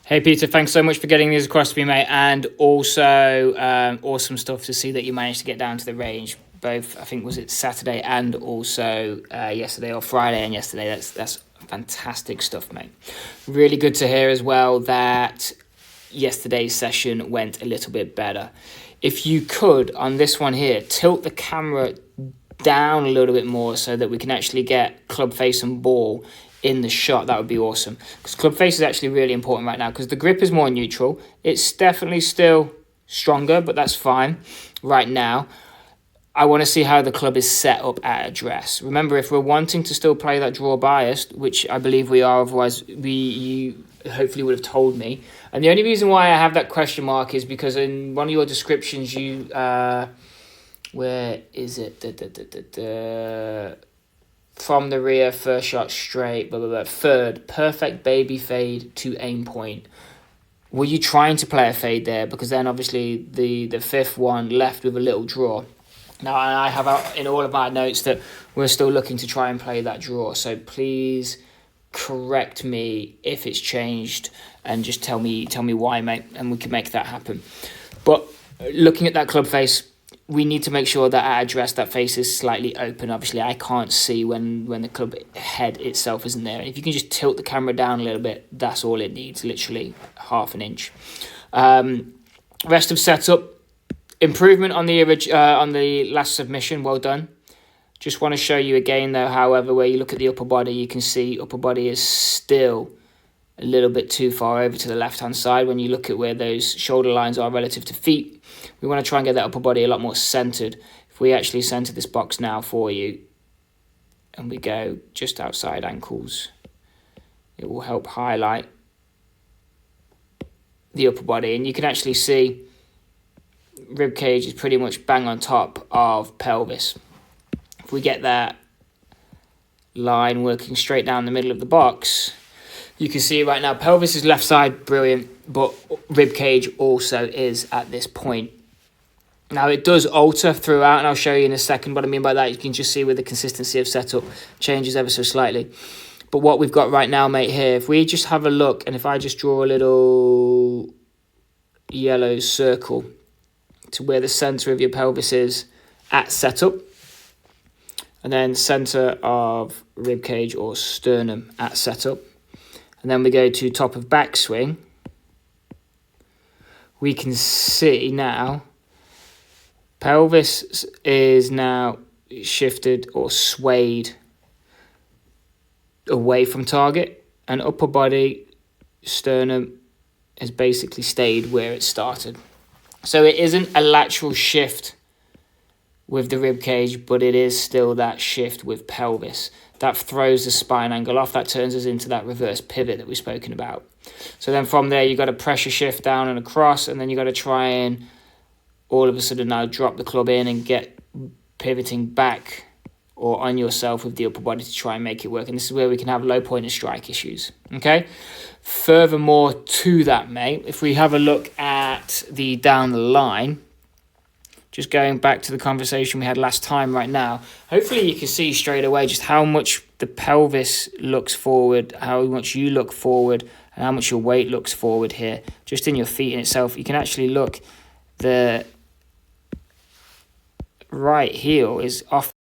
Hey Peter, thanks so much for getting these across to me, mate, and also awesome stuff to see that you managed to get down to the range. Both, I think, was it Saturday and also yesterday, or Friday and yesterday. That's fantastic stuff, mate. Really good to hear as well that yesterday's session went a little bit better. If you could, on this one here, tilt the camera down a little bit more so that we can actually get club face and ball in the shot, that would be awesome, because club face is actually really important right now because the grip is more neutral. It's definitely still stronger, but that's fine right now. I want to see how the club is set up at address. Remember, if we're wanting to still play that draw biased, which I believe we are, otherwise you hopefully would have told me. And the only reason why I have that question mark is because in one of your descriptions you where is it, from the rear, first shot straight, blah, blah, blah. Third, perfect baby fade to aim point. Were you trying to play a fade there? Because then obviously the fifth one left with a little draw. Now, I have out in all of my notes that we're still looking to try and play that draw. So please correct me if it's changed and just tell me why, mate, and we can make that happen. But looking at that club face, we need to make sure that at address that face is slightly open. Obviously, I can't see when the club head itself isn't there. If you can just tilt the camera down a little bit, that's all it needs, literally half an inch. Rest of setup, improvement on the last submission, well done. Just want to show you again, though, however, where you look at the upper body, you can see upper body is still a little bit too far over to the left-hand side. When you look at where those shoulder lines are relative to feet, we want to try and get that upper body a lot more centered. If we actually center this box now for you, and we go just outside ankles, it will help highlight the upper body. And you can actually see rib cage is pretty much bang on top of pelvis. If we get that line working straight down the middle of the box, you can see right now pelvis is left side, brilliant, but rib cage also is at this point. Now it does alter throughout, and I'll show you in a second what I mean by that. You can just see where the consistency of setup changes ever so slightly. But what we've got right now, mate, here, if we just have a look, and if I just draw a little yellow circle to where the center of your pelvis is at setup, and then center of rib cage or sternum at setup, and then we go to top of backswing, we can see now pelvis is now shifted or swayed away from target, and upper body, sternum, has basically stayed where it started. So it isn't a lateral shift with the rib cage, but it is still that shift with pelvis. That throws the spine angle off. That turns us into that reverse pivot that we've spoken about. So then from there, you've got a pressure shift down and across, and then you've got to try and all of a sudden now drop the club in and get pivoting back or on yourself with the upper body to try and make it work. And this is where we can have low point and strike issues, okay? Furthermore to that, mate, if we have a look at the down the line, just going back to the conversation we had last time right now, hopefully you can see straight away just how much the pelvis looks forward, how much you look forward, and how much your weight looks forward here. Just in your feet in itself, you can actually look, the right heel is off